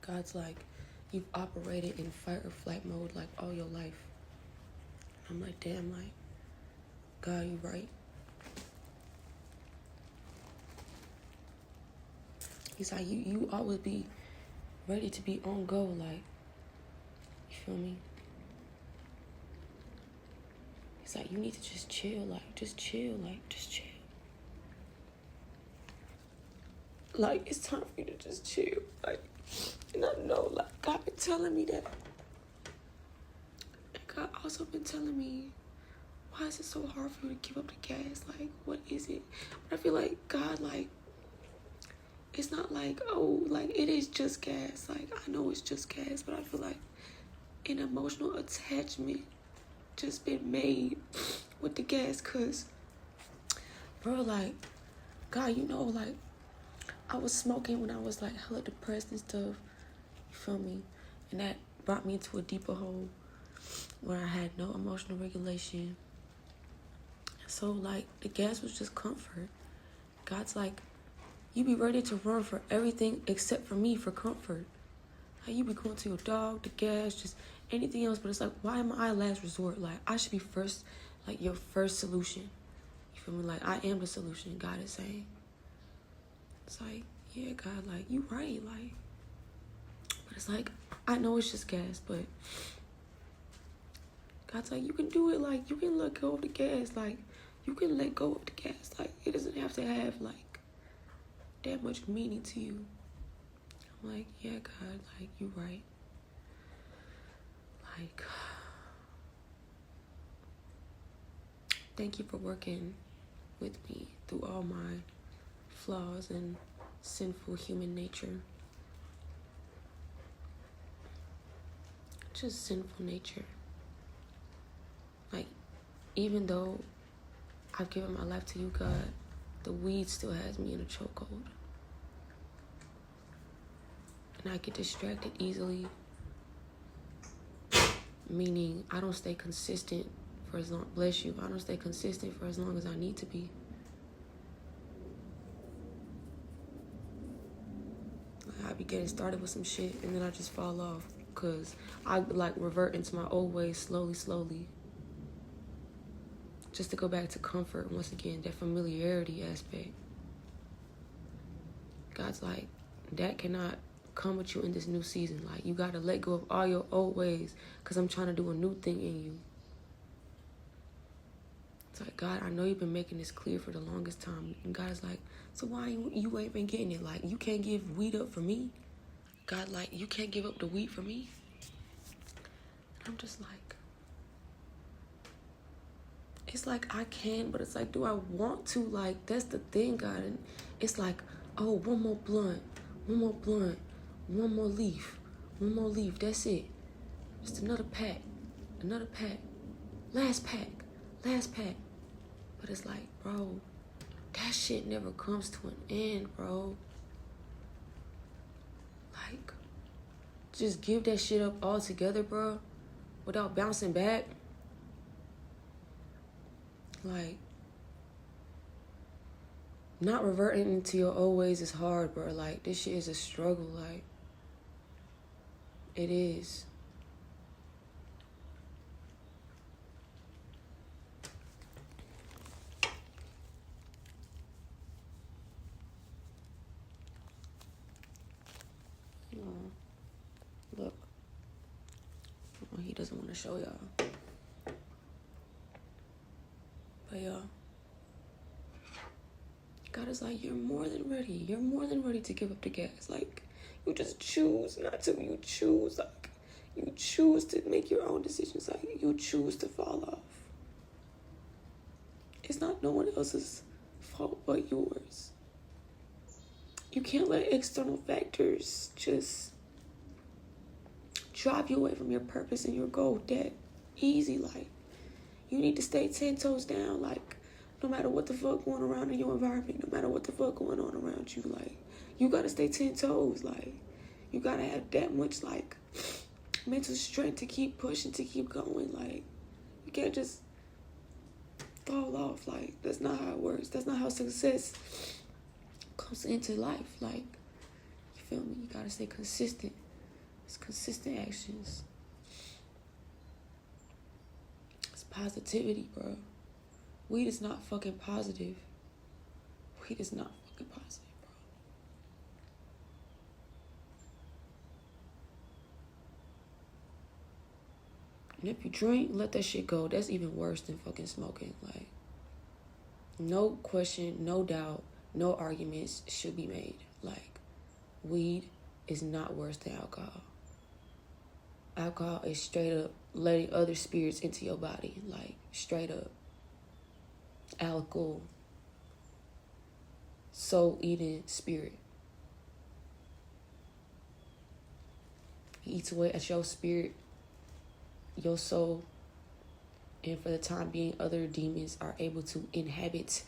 God's like, you've operated in fight or flight mode like all your life. I'm like, damn, like, God, you right. He's like, you always be ready to be on go, like, you feel me? He's like, you need to just chill, like, just chill, like, just chill. Like, it's time for you to just chill, like, and I know, like, God been telling me that. And God also been telling me, why is it so hard for you to give up the gas? Like, what is it? But I feel like God, like, it's not like, oh, like, it is just gas. Like, I know it's just gas, but I feel like an emotional attachment just been made with the gas. Because, bro, like, God, you know, like, I was smoking when I was, like, hella depressed and stuff. You feel me? And that brought me into a deeper hole where I had no emotional regulation. So, like, the gas was just comfort. God's like, you be ready to run for everything except for me, for comfort. Like, you be going to your dog, the gas, just anything else. But it's like, why am I last resort? Like, I should be first, like, your first solution. You feel me? Like, I am the solution, God is saying. It's like, yeah, God, like, you right, like. But it's like, I know it's just gas, but God's like, you can do it. Like, you can let go of the gas. Like, you can let go of the gas. Like, it doesn't have to have, like, that much meaning to you. I'm like, yeah, God, like, you right. Like, thank you for working with me through all my flaws and sinful human nature. Just sinful nature. Like, even though I've given my life to you, God, the weed still has me in a chokehold. And I get distracted easily. Meaning, I don't stay consistent for as long, bless you, I don't stay consistent for as long as I need to be. Like, I be getting started with some shit and then I just fall off. Because I, like, revert into my old ways slowly. Just to go back to comfort, once again, that familiarity aspect. God's like, that cannot come with you in this new season. Like, you gotta let go of all your old ways, because I'm trying to do a new thing in you. It's like, God, I know you've been making this clear for the longest time. And God's like, so why you ain't been getting it? Like, you can't give weed up for me? God, like, you can't give up the weed for me? And I'm just like, it's like I can, but it's like, do I want to? Like, that's the thing, God. And it's like, oh, one more blunt, one more leaf, that's it. Just another pack, last pack. But it's like, bro, that shit never comes to an end, bro. Like, just give that shit up altogether, bro, without bouncing back. Like, not reverting into your old ways is hard, bro. Like, this shit is a struggle. Like, it is. Look. Oh, he doesn't want to show y'all. But y'all, God is like, you're more than ready. You're more than ready to give up the gas. Like, you just choose not to. You choose, like, you choose to make your own decisions. Like, you choose to fall off. It's not no one else's fault but yours. You can't let external factors just drive you away from your purpose and your goal that easy. Like, you need to stay 10 toes down. Like, no matter what the fuck going around in your environment, no matter what the fuck going on around you, like, you gotta stay 10 toes. Like, you gotta have that much, like, mental strength to keep pushing, to keep going. Like, you can't just fall off. Like, that's not how it works. That's not how success comes into life. Like, you feel me? You gotta stay consistent. It's consistent actions. It's positivity, bro. Weed is not fucking positive. Weed is not fucking positive, bro. And if you drink, let that shit go. That's even worse than fucking smoking. Like, no question, no doubt, no arguments should be made. Like, weed is not worse than alcohol. Alcohol is straight up letting other spirits into your body. Like, straight up. Alcohol. Soul-eating spirit. It eats away at your spirit, your soul, and for the time being, other demons are able to inhabit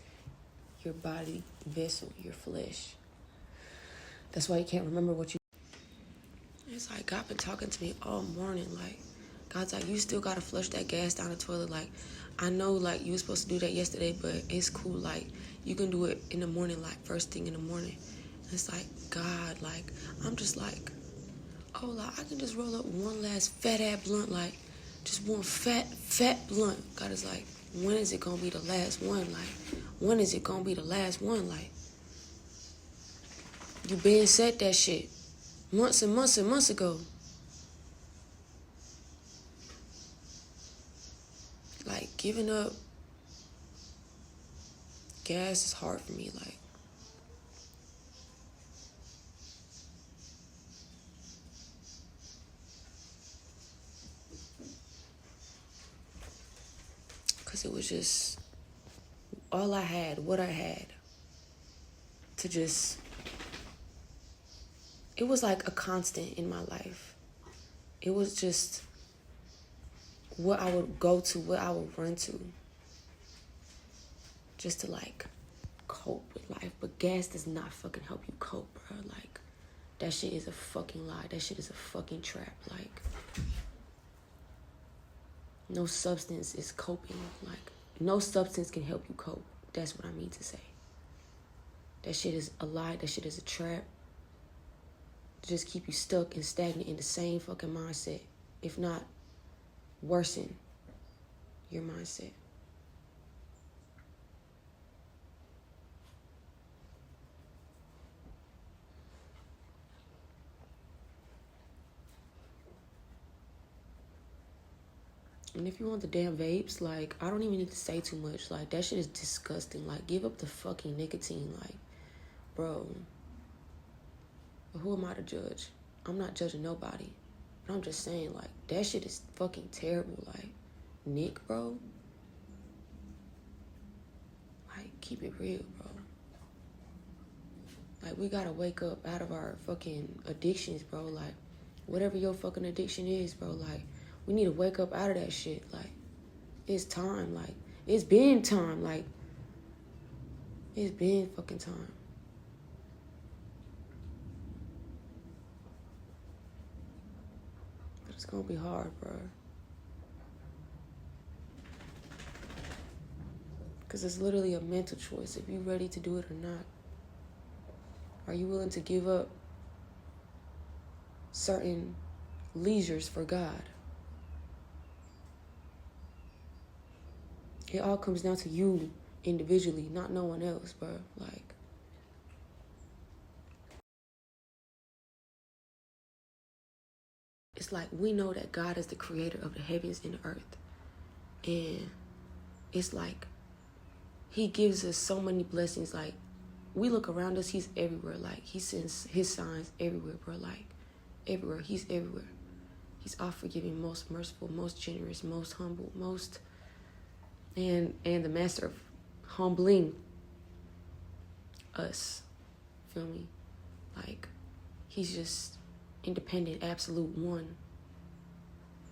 your body, vessel, your flesh. That's why you can't remember what you... It's like God been talking to me all morning. Like, God's like, you still gotta flush that gas down the toilet. Like, I know, like, you were supposed to do that yesterday, but it's cool. Like, you can do it in the morning, like, first thing in the morning. It's like, God, like, I'm just like, oh, like, I can just roll up one last fat-ass blunt, like, just one fat blunt. God is like, when is it gonna be the last one? Like, when is it gonna be the last one? Like, you been said that shit months and months and months ago. Like, giving up gas is hard for me. Like, because it was just all I had, what I had to just... It was like a constant in my life. It was just what I would go to, what I would run to, just to, like, cope with life. But gas does not fucking help you cope, bro. Like, that shit is a fucking lie. That shit is a fucking trap. Like, no substance is coping. Like, no substance can help you cope. That's what I mean to say. That shit is a lie. That shit is a trap. To just keep you stuck and stagnant in the same fucking mindset. If not, worsen your mindset. And if you want the damn vapes, like, I don't even need to say too much. Like, that shit is disgusting. Like, give up the fucking nicotine. Like, bro. But who am I to judge? I'm not judging nobody. But I'm just saying, like, that shit is fucking terrible. Like, Nick, bro. Like, keep it real, bro. Like, we gotta wake up out of our fucking addictions, bro. Like, whatever your fucking addiction is, bro. Like, we need to wake up out of that shit. Like, it's time. Like, it's been time. Like, it's been fucking time. But it's gonna be hard, bro. Because it's literally a mental choice if you're ready to do it or not. Are you willing to give up certain leisures for God? It all comes down to you individually, not no one else, bro. Like, it's like we know that God is the creator of the heavens and the earth. And it's like he gives us so many blessings. Like, we look around us, he's everywhere. Like, he sends his signs everywhere, bro. Like, everywhere. He's everywhere. He's all forgiving, most merciful, most generous, most humble, most... And the master of humbling us. Feel me? Like, he's just independent, absolute one.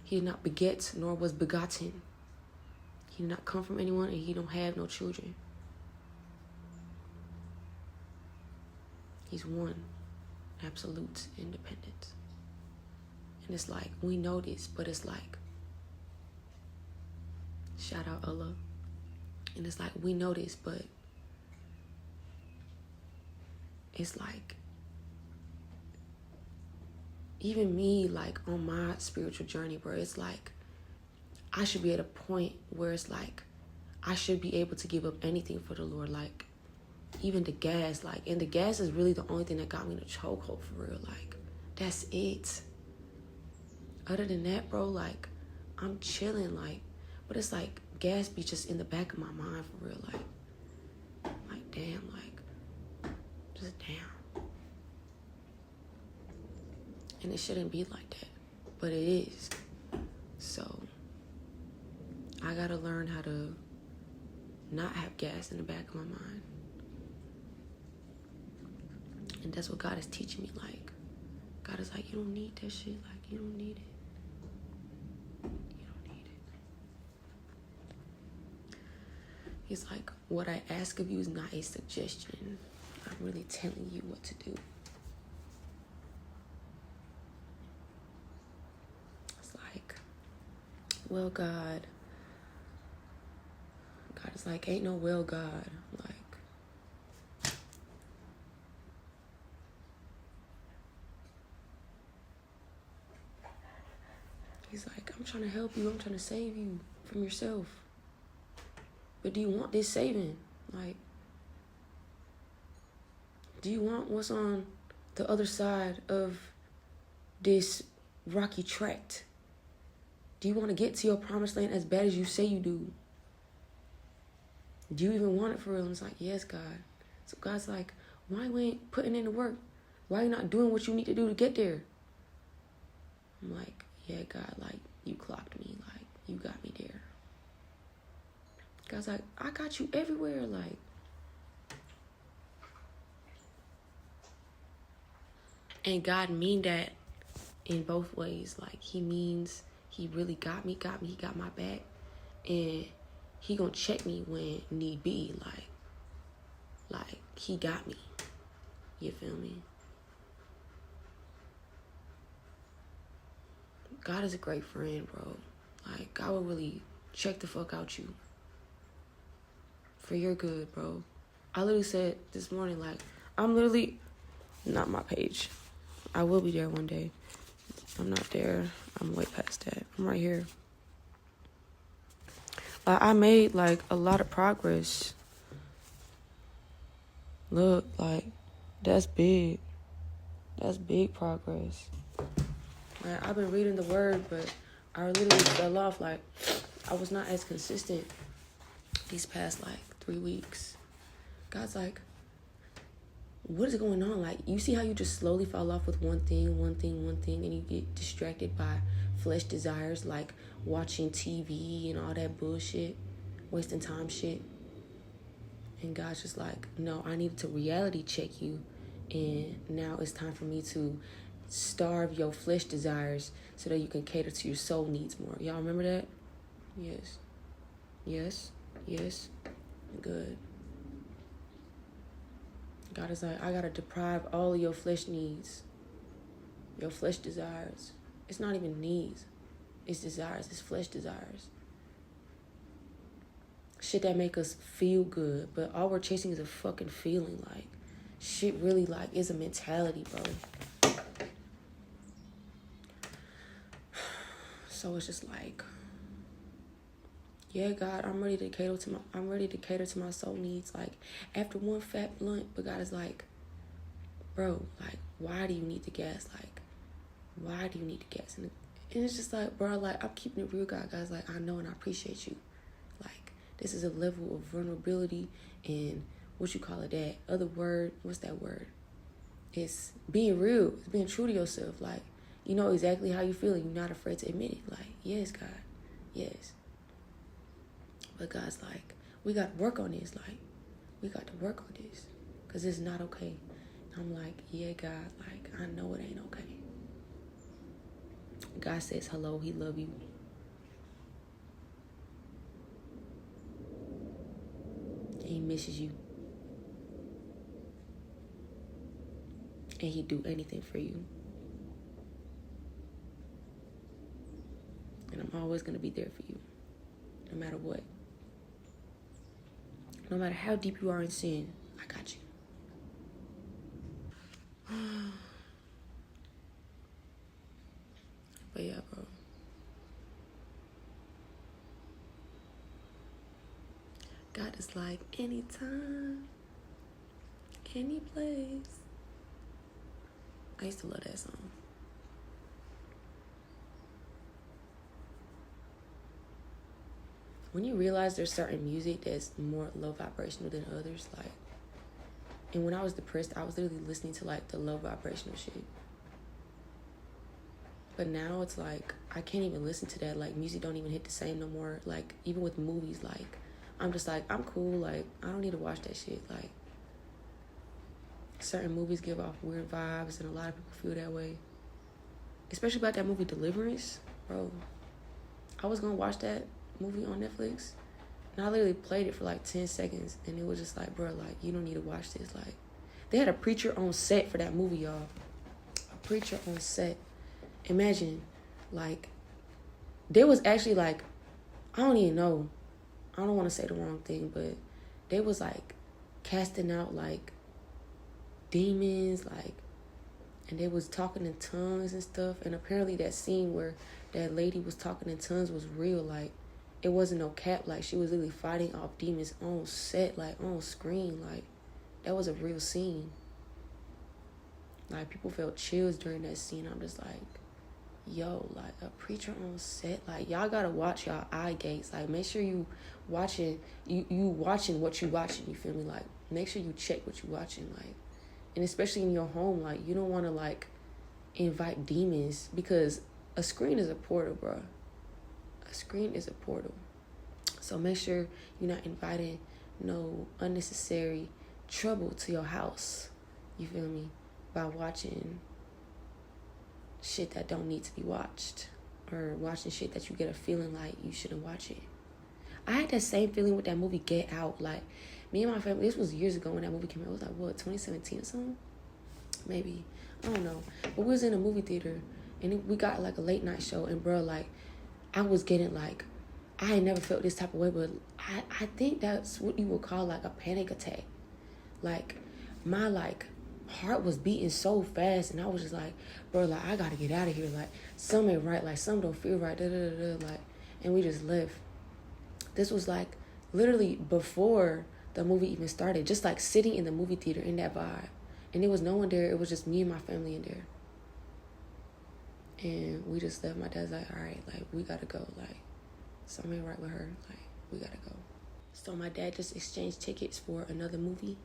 He did not beget, nor was begotten. He did not come from anyone, and he don't have no children. He's one, absolute, independent. And it's like, we know this, but it's like, shout out Allah. And it's like, we know this, but it's like, even me, like, on my spiritual journey, bro, it's like, I should be at a point where it's like, I should be able to give up anything for the Lord, like, even the gas, like, and the gas is really the only thing that got me in a chokehold, for real, like, that's it. Other than that, bro, like, I'm chilling, like, but it's like, gas be just in the back of my mind, for real, like, damn, like, just damn. And it shouldn't be like that, but it is. So, I gotta learn how to not have gas in the back of my mind. And that's what God is teaching me, like, God is like, you don't need that shit, like, you don't need it. You don't need it. He's like, what I ask of you is not a suggestion. I'm really telling you what to do. It's like, well, God is like, ain't no well, God. Like, he's like, I'm trying to help you. I'm trying to save you from yourself. But do you want this saving? Like, do you want what's on the other side of this rocky tract? Do you want to get to your promised land as bad as you say you do? Do you even want it for real? And it's like, yes, God. So God's like, why you ain't putting in the work? Why you not doing what you need to do to get there? I'm like, yeah, God, like, you clocked me. Like, you got me there. God's like, I got you everywhere. Like, and God mean that in both ways. Like, he means he really got me, he got my back. And he gonna check me when need be. Like he got me. You feel me? God is a great friend, bro. Like, God will really check the fuck out you. For your good, bro. I literally said this morning, like, I'm literally not my page. I will be there one day. I'm not there. I'm way past that. I'm right here. I made, like, a lot of progress. Look, like, that's big. That's big progress. Like, I've been reading the word, but I literally fell off. Like, I was not as consistent these past, like, 3 weeks. God's like, what is going on? Like, you see how you just slowly fall off with one thing, and you get distracted by flesh desires, like watching TV and all that bullshit, wasting time shit. And God's just like, no, I needed to reality check you, and now it's time for me to starve your flesh desires so that you can cater to your soul needs more. Y'all remember that? Yes. Good. God is like, I gotta deprive all of your flesh needs, your flesh desires. It's not even needs. It's desires. It's flesh desires. Shit that make us feel good, but all we're chasing is a fucking feeling. Like, shit really, like, is a mentality, bro. So it's just like, yeah, God, I'm ready to cater to my soul needs. Like, after one fat blunt, but God is like, bro, like, why do you need the gas? Like, why do you need the gas? And it's just like, bro, like, I'm keeping it real, God. God's like, I know and I appreciate you. Like, this is a level of vulnerability and what you call it, that other word, what's that word? It's being real. It's being true to yourself. Like, you know exactly how you feel and you're not afraid to admit it. Like, yes, God, yes. But God's like, we got to work on this. Like, we got to work on this because it's not okay. I'm like, yeah, God, like, I know it ain't okay. God says hello. He love you. And he misses you. And he'd do anything for you. And I'm always going to be there for you, no matter what. No matter how deep you are in sin, I got you. But yeah, bro. God is like, anytime, any place. I used to love that song. When you realize there's certain music that's more low vibrational than others, like, and when I was depressed, I was literally listening to like the low vibrational shit. But now it's like, I can't even listen to that. Like, music don't even hit the same no more. Like, even with movies, like, I'm just like, I'm cool. Like, I don't need to watch that shit. Like, certain movies give off weird vibes, and a lot of people feel that way. Especially about that movie Deliverance. Bro, I was gonna watch that movie on Netflix, and I literally played it for like 10 seconds, and it was just like, bro, like, you don't need to watch this. Like, they had a preacher on set for that movie, y'all. A preacher on set. Imagine, like, there was actually, like, I don't even know. I don't want to say the wrong thing, but they was, like, casting out, like, demons, like, and they was talking in tongues and stuff. And apparently that scene where that lady was talking in tongues was real. Like, it wasn't no cap. Like, she was really fighting off demons on set, like, on screen. Like, that was a real scene. Like, people felt chills during that scene. I'm just like, yo, like, a preacher on set, like, y'all gotta watch y'all eye gates. Like, make sure you watching what you watching, you feel me? Like, make sure you check what you watching, like, and especially in your home, like, you don't want to, like, invite demons, because a screen is a portal, bro. A screen is a portal. So make sure you're not inviting no unnecessary trouble to your house, you feel me, by watching shit that don't need to be watched, or watching shit that you get a feeling like you shouldn't watch it. I had that same feeling with that movie Get Out. Like, me and my family, this was years ago when that movie came out. It was like, what, 2017 or something? Maybe. I don't know. But we was in a movie theater, and we got like a late night show, and bro, like, I was getting like, I had never felt this type of way, but I think that's what you would call like a panic attack. Like, my like heart was beating so fast, and I was just like, bro, like, I gotta get out of here. Like, something ain't right. Like, something don't feel right. Like, and we just left. This was like literally before the movie even started. Just like sitting in the movie theater in that vibe, and there was no one there. It was just me and my family in there. And we just left. My dad's like, all right, like, we gotta go. Like, something ain't right with her. Like, we gotta go. So my dad just exchanged tickets for another movie.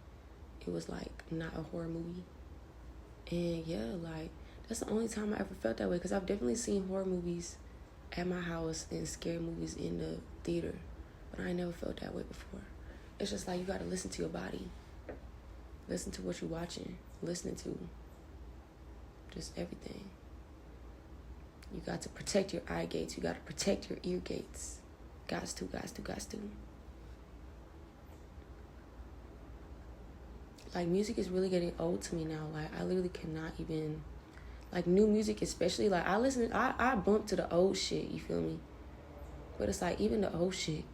It was like not a horror movie. And yeah, like, that's the only time I ever felt that way, because I've definitely seen horror movies at my house and scary movies in the theater, but I never felt that way before. It's just like, you gotta listen to your body, listen to what you're watching, listening to just everything. You got to protect your eye gates. You got to protect your ear gates. Gots to. Like, music is really getting old to me now. Like, I literally cannot even, like, new music especially. Like, I bump to the old shit, you feel me? But it's like, even the old shit,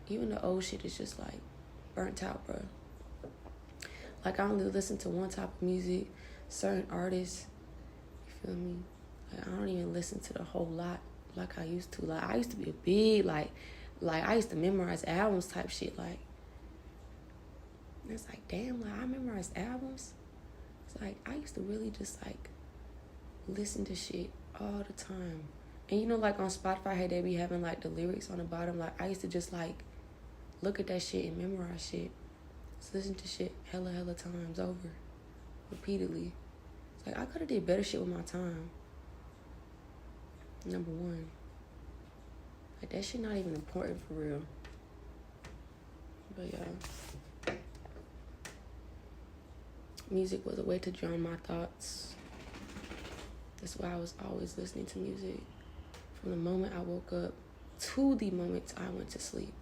even the old shit is just like burnt out, bro. Like, I only listen to one type of music, certain artists, you feel me? Like, I don't even listen to the whole lot like I used to. Like, I used to be a big, like I used to memorize albums type shit. Like, it's like, damn, like, I memorized albums. It's like, I used to really just, like, listen to shit all the time. And you know, like, on Spotify, they be having, like, the lyrics on the bottom. Like, I used to just, like, look at that shit and memorize shit. Just listen to shit hella times over, repeatedly. It's like, I could have did better shit with my time. Number one. Like, that shit not even important for real. But yeah. Music was a way to drown my thoughts. That's why I was always listening to music. From the moment I woke up to the moment I went to sleep.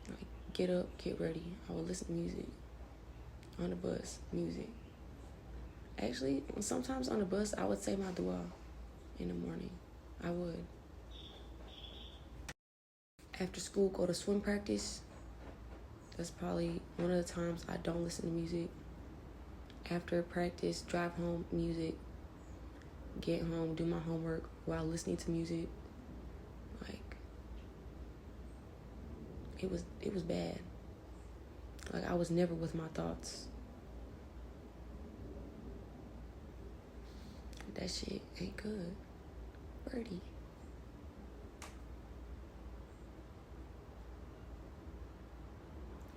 Like, get up, get ready. I would listen to music. On the bus, music. Actually, sometimes on the bus, I would say my dua in the morning. I would. After school, go to swim practice. That's probably one of the times I don't listen to music. After practice, drive home, music. get home, do my homework while listening to music. Like, it was bad. Like, I was never with my thoughts. That shit ain't good. Birdie.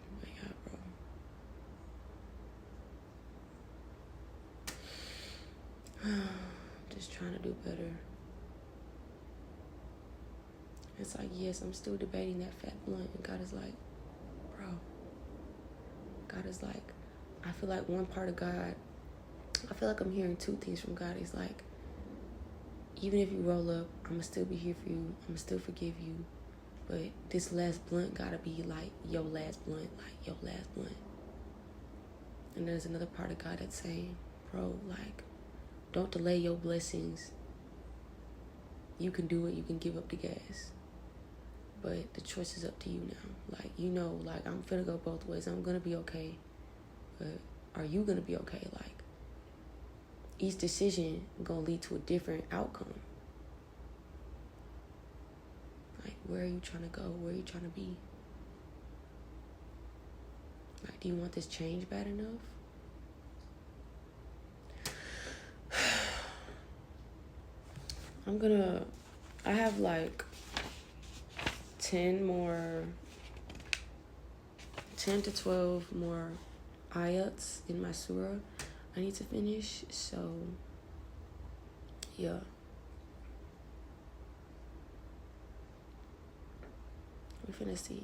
Oh my God, bro. Just trying to do better. It's like, yes, I'm still debating that fat blunt. And God is like, bro. God is like, I feel like one part of God, I feel like I'm hearing two things from God. He's like, even if you roll up, I'm going to still be here for you. I'm going to still forgive you. But this last blunt got to be like your last blunt, like your last blunt. And there's another part of God that's saying, bro, like, don't delay your blessings. You can do it. You can give up the gas. But the choice is up to you now. Like, you know, like, I'm finna go both ways. I'm going to be okay. But are you going to be okay? Like, each decision going to lead to a different outcome. Like, where are you trying to go? Where are you trying to be? Like, do you want this change bad enough? I have like 10 to 12 more AINTs in my surah I need to finish. So, yeah. We're finna see.